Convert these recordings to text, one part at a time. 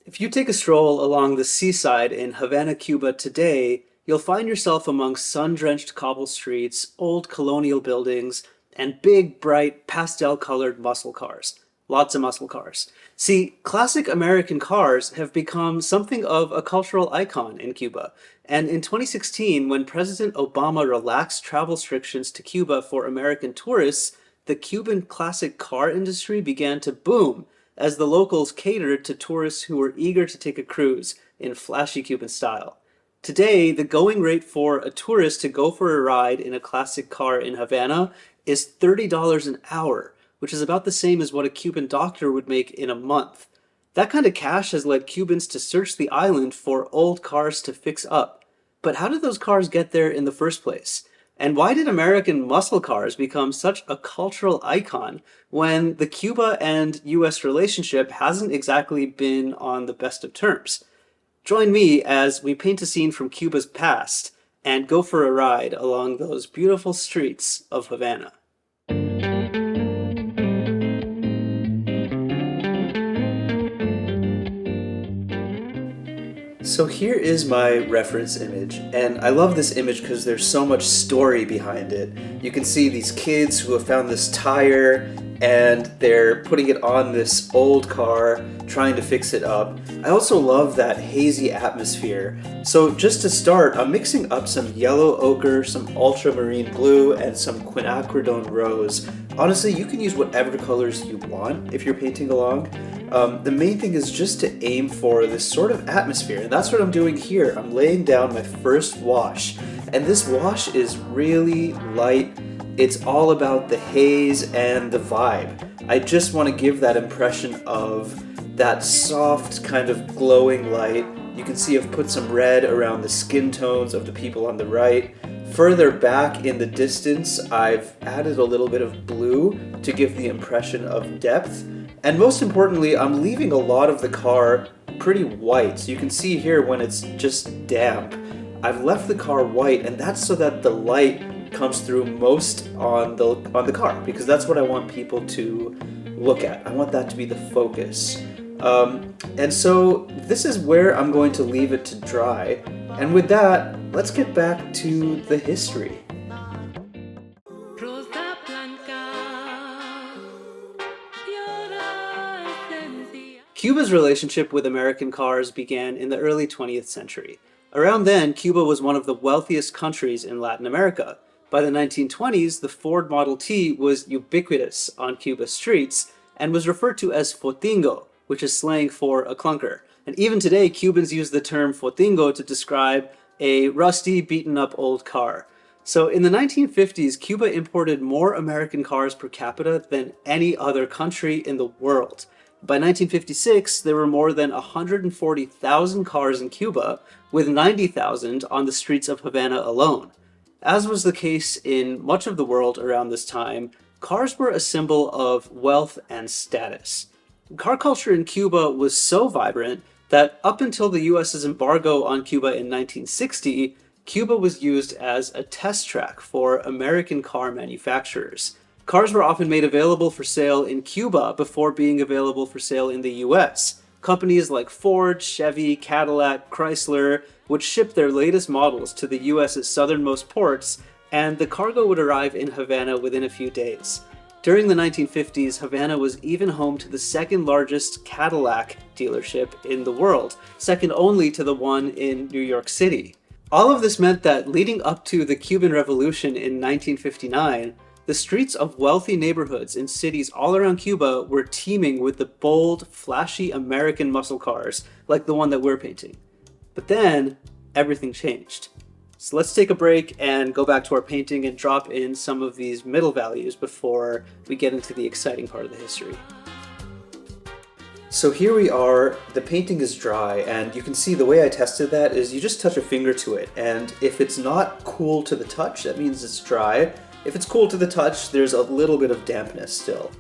If you take a stroll along the seaside in Havana, Cuba today, you'll find yourself among sun-drenched cobble streets, old colonial buildings, and big, bright, pastel-colored muscle cars. Lots of muscle cars. See, classic American cars have become something of a cultural icon in Cuba. And in 2016, when President Obama relaxed travel restrictions to Cuba for American tourists, the Cuban classic car industry began to boom as the locals catered to tourists who were eager to take a cruise in flashy Cuban style. Today, the going rate for a tourist to go for a ride in a classic car in Havana is $30 an hour, which is about the same as what a Cuban doctor would make in a month. That kind of cash has led Cubans to search the island for old cars to fix up. But how did those cars get there in the first place? And why did American muscle cars become such a cultural icon when the Cuba and US relationship hasn't exactly been on the best of terms? Join me as we paint a scene from Cuba's past and go for a ride along those beautiful streets of Havana. So here is my reference image, and I love this image because there's so much story behind it. You can see these kids who have found this tire and they're putting it on this old car, trying to fix it up. I also love that hazy atmosphere. So just to start, I'm mixing up some yellow ochre, some ultramarine blue, and some quinacridone rose. Honestly, you can use whatever colors you want if you're painting along. The main thing is just to aim for this sort of atmosphere, and that's what I'm doing here. I'm laying down my first wash, and this wash is really light. It's all about the haze and the vibe. I just want to give that impression of that soft kind of glowing light. You can see I've put some red around the skin tones of the people on the right. Further back in the distance, I've added a little bit of blue to give the impression of depth. And most importantly, I'm leaving a lot of the car pretty white. So you can see here when it's just damp, I've left the car white, and that's so that the light comes through most on the car, because that's what I want people to look at. I want that to be the focus. And so this is where I'm going to leave it to dry. And with that, let's get back to the history. Cuba's relationship with American cars began in the early 20th century. Around then, Cuba was one of the wealthiest countries in Latin America. By the 1920s, the Ford Model T was ubiquitous on Cuba's streets and was referred to as fotingo, which is slang for a clunker. And even today, Cubans use the term fotingo to describe a rusty, beaten-up old car. So in the 1950s, Cuba imported more American cars per capita than any other country in the world. By 1956, there were more than 140,000 cars in Cuba, with 90,000 on the streets of Havana alone. As was the case in much of the world around this time, cars were a symbol of wealth and status. Car culture in Cuba was so vibrant that up until the US's embargo on Cuba in 1960, Cuba was used as a test track for American car manufacturers. Cars were often made available for sale in Cuba before being available for sale in the US. Companies like Ford, Chevy, Cadillac, Chrysler would ship their latest models to the US's southernmost ports, and the cargo would arrive in Havana within a few days. During the 1950s, Havana was even home to the second largest Cadillac dealership in the world, second only to the one in New York City. All of this meant that leading up to the Cuban Revolution in 1959, the streets of wealthy neighborhoods in cities all around Cuba were teeming with the bold, flashy American muscle cars like the one that we're painting. But then, everything changed. So let's take a break and go back to our painting and drop in some of these middle values before we get into the exciting part of the history. So here we are, the painting is dry, and you can see the way I tested that is you just touch a finger to it, and if it's not cool to the touch, that means it's dry. If it's cool to the touch, there's a little bit of dampness still.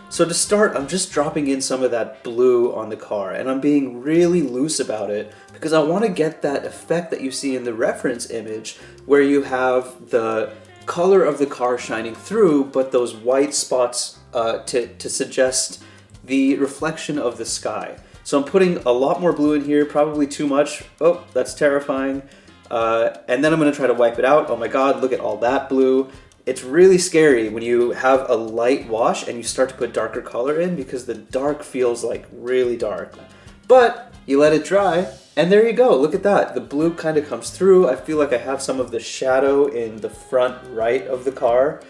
So to start, I'm just dropping in some of that blue on the car, and I'm being really loose about it because I want to get that effect that you see in the reference image where you have the color of the car shining through, but those white spots to suggest the reflection of the sky. So I'm putting a lot more blue in here, probably too much. Oh, that's terrifying. And then I'm going to try to wipe it out. Oh my god, look at all that blue. It's really scary when you have a light wash and you start to put darker color in, because the dark feels like really dark. But you let it dry, and there you go. Look at that. The blue kind of comes through. I feel like I have some of the shadow in the front right of the car.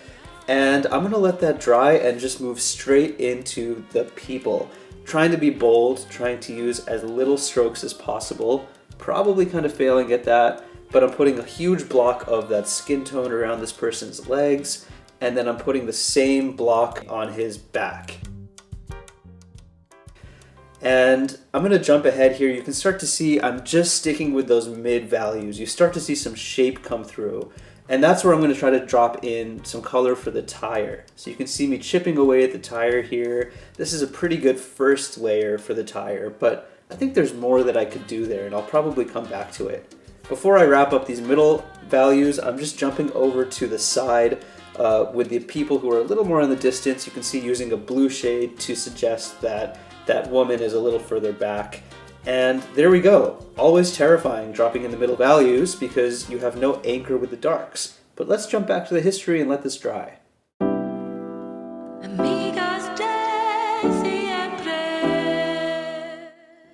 And I'm going to let that dry and just move straight into the people. Trying to be bold, trying to use as little strokes as possible. Probably kind of failing at that, but I'm putting a huge block of that skin tone around this person's legs, and then I'm putting the same block on his back. And I'm going to jump ahead here. You can start to see I'm just sticking with those mid values. You start to see some shape come through. And that's where I'm going to try to drop in some color for the tire. So you can see me chipping away at the tire here. This is a pretty good first layer for the tire, but I think there's more that I could do there, and I'll probably come back to it. Before I wrap up these middle values, I'm just jumping over to the side with the people who are a little more in the distance. You can see using a blue shade to suggest that that woman is a little further back. And there we go. Always terrifying dropping in the middle values because you have no anchor with the darks. But let's jump back to the history and let this dry.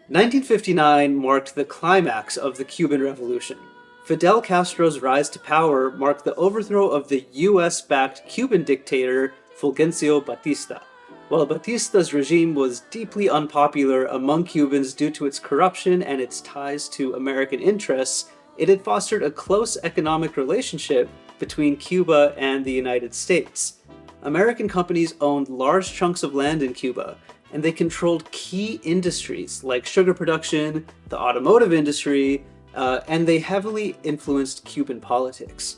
1959 marked the climax of the Cuban Revolution. Fidel Castro's rise to power marked the overthrow of the US-backed Cuban dictator Fulgencio Batista. While Batista's regime was deeply unpopular among Cubans due to its corruption and its ties to American interests, it had fostered a close economic relationship between Cuba and the United States. American companies owned large chunks of land in Cuba, and they controlled key industries like sugar production, the automotive industry, and they heavily influenced Cuban politics.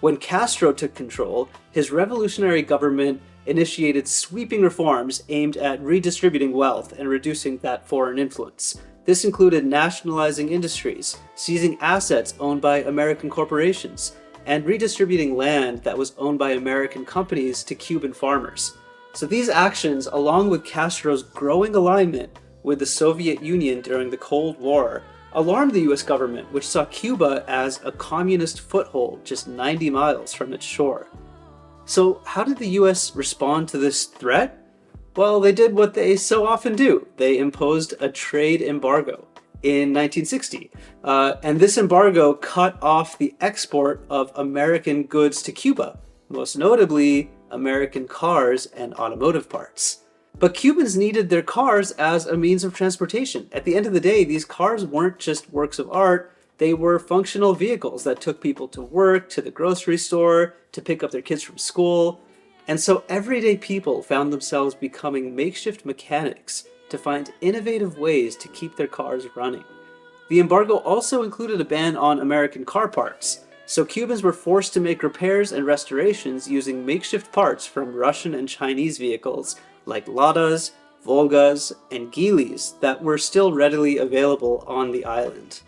When Castro took control, his revolutionary government initiated sweeping reforms aimed at redistributing wealth and reducing that foreign influence. This included nationalizing industries, seizing assets owned by American corporations, and redistributing land that was owned by American companies to Cuban farmers. So these actions, along with Castro's growing alignment with the Soviet Union during the Cold War, alarmed the US government, which saw Cuba as a communist foothold just 90 miles from its shore. So how did the US respond to this threat? Well, they did what they so often do. They imposed a trade embargo in 1960. And this embargo cut off the export of American goods to Cuba, most notably American cars and automotive parts. But Cubans needed their cars as a means of transportation. At the end of the day, these cars weren't just works of art, they were functional vehicles that took people to work, to the grocery store, to pick up their kids from school. And so everyday people found themselves becoming makeshift mechanics to find innovative ways to keep their cars running. The embargo also included a ban on American car parts, so Cubans were forced to make repairs and restorations using makeshift parts from Russian and Chinese vehicles like Ladas, Volgas, and Geelys that were still readily available on the island.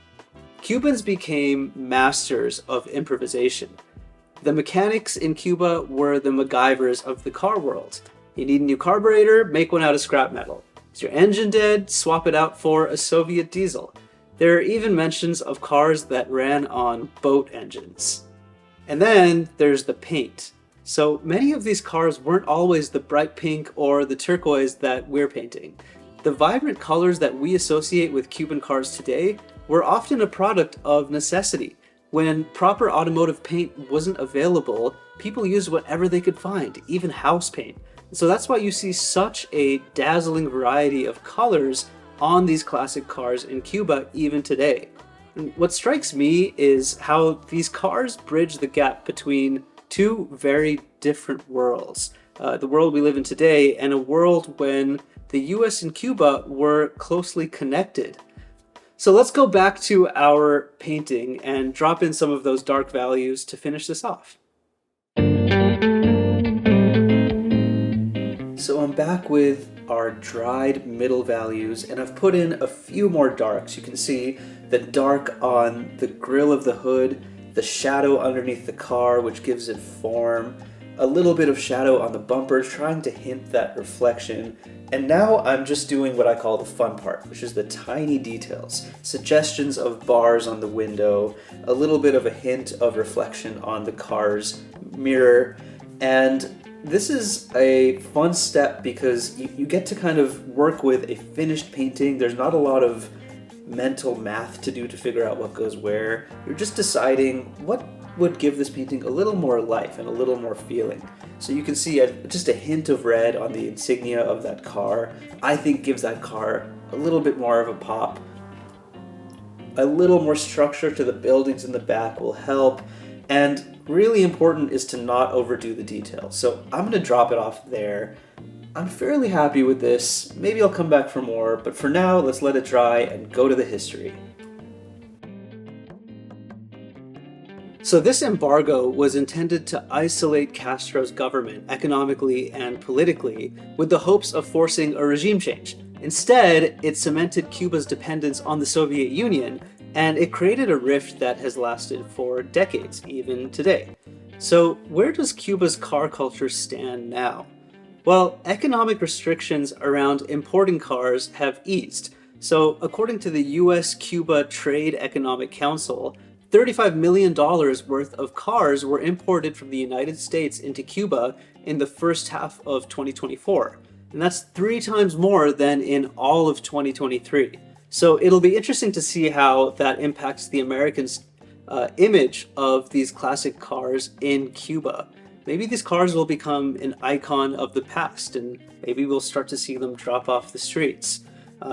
Cubans became masters of improvisation. The mechanics in Cuba were the MacGyvers of the car world. You need a new carburetor, make one out of scrap metal. Is your engine dead? Swap it out for a Soviet diesel. There are even mentions of cars that ran on boat engines. And then there's the paint. So many of these cars weren't always the bright pink or the turquoise that we're painting. The vibrant colors that we associate with Cuban cars today were often a product of necessity. When proper automotive paint wasn't available, people used whatever they could find, even house paint. So that's why you see such a dazzling variety of colors on these classic cars in Cuba even today. And what strikes me is how these cars bridge the gap between two very different worlds. The world we live in today and a world when the US and Cuba were closely connected. So let's go back to our painting and drop in some of those dark values to finish this off. So I'm back with our dried middle values, and I've put in a few more darks. You can see the dark on the grille of the hood, the shadow underneath the car, which gives it form. a little bit of shadow on the bumper, trying to hint that reflection. And now I'm just doing what I call the fun part, which is the tiny details. Suggestions of bars on the window, a little bit of a hint of reflection on the car's mirror. And this is a fun step because you get to kind of work with a finished painting. There's not a lot of mental math to do to figure out what goes where. You're just deciding what would give this painting a little more life and a little more feeling. So you can see just a hint of red on the insignia of that car, I think gives that car a little bit more of a pop. A little more structure to the buildings in the back will help. And really important is to not overdo the details. So I'm going to drop it off there. I'm fairly happy with this. Maybe I'll come back for more, but for now, let's let it dry and go to the history. So this embargo was intended to isolate Castro's government economically and politically with the hopes of forcing a regime change. Instead, it cemented Cuba's dependence on the Soviet Union, and it created a rift that has lasted for decades, even today. So where does Cuba's car culture stand now? Well, economic restrictions around importing cars have eased. So according to the US-Cuba Trade Economic Council, $35 million worth of cars were imported from the United States into Cuba in the first half of 2024. And that's 3 times more than in all of 2023. So it'll be interesting to see how that impacts the Americans' image of these classic cars in Cuba. Maybe these cars will become an icon of the past, and maybe we'll start to see them drop off the streets,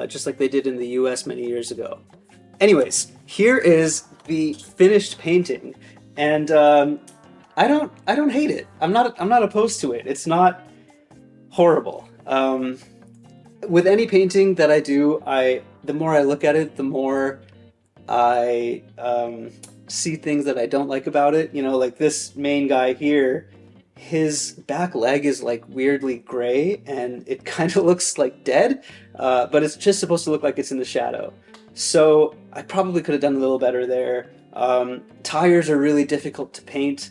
just like they did in the US many years ago. Anyways, here is the finished painting, and I don't hate it. I'm not opposed to it. It's not horrible. With any painting that I do, the more I look at it, the more I see things that I don't like about it. You know, like this main guy here, his back leg is like weirdly gray, and it kind of looks like dead, but it's just supposed to look like it's in the shadow. So I probably could have done a little better there. Tires are really difficult to paint.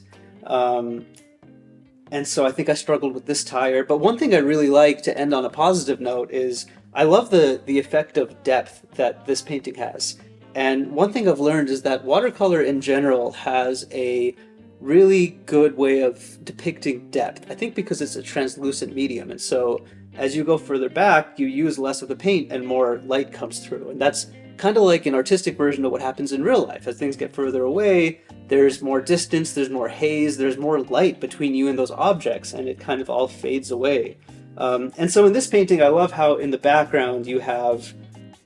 And so I think I struggled with this tire. But one thing I really like to end on a positive note is I love the effect of depth that this painting has. And one thing I've learned is that watercolor in general has a really good way of depicting depth. I think because it's a translucent medium. And so as you go further back, you use less of the paint and more light comes through. And that's kind of like an artistic version of what happens in real life. As things get further away, there's more distance, there's more haze, there's more light between you and those objects, and it kind of all fades away. And so in this painting, I love how in the background you have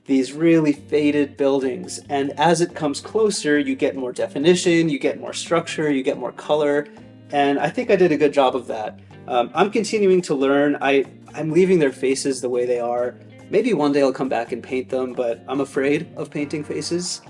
these really faded buildings, and as it comes closer, you get more definition, you get more structure, you get more color, and I think I did a good job of that. I'm continuing to learn. I'm leaving their faces the way they are. Maybe one day I'll come back and paint them, but I'm afraid of painting faces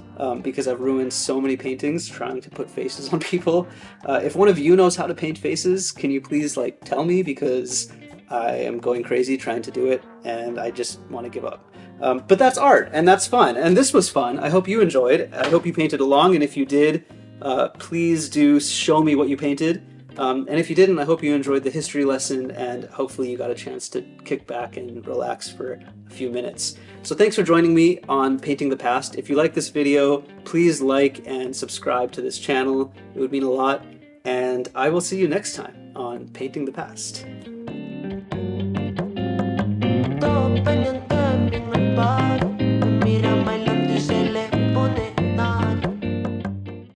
because I've ruined so many paintings trying to put faces on people. If one of you knows how to paint faces, can you please tell me, because I am going crazy trying to do it and I just want to give up. But that's art and that's fun, and this was fun. I hope you enjoyed. I hope you painted along, and if you did, please do show me what you painted. And if you didn't, I hope you enjoyed the history lesson, and hopefully you got a chance to kick back and relax for a few minutes. So thanks for joining me on Painting the Past. If you like this video, please like and subscribe to this channel. It would mean a lot, and I will see you next time on Painting the Past.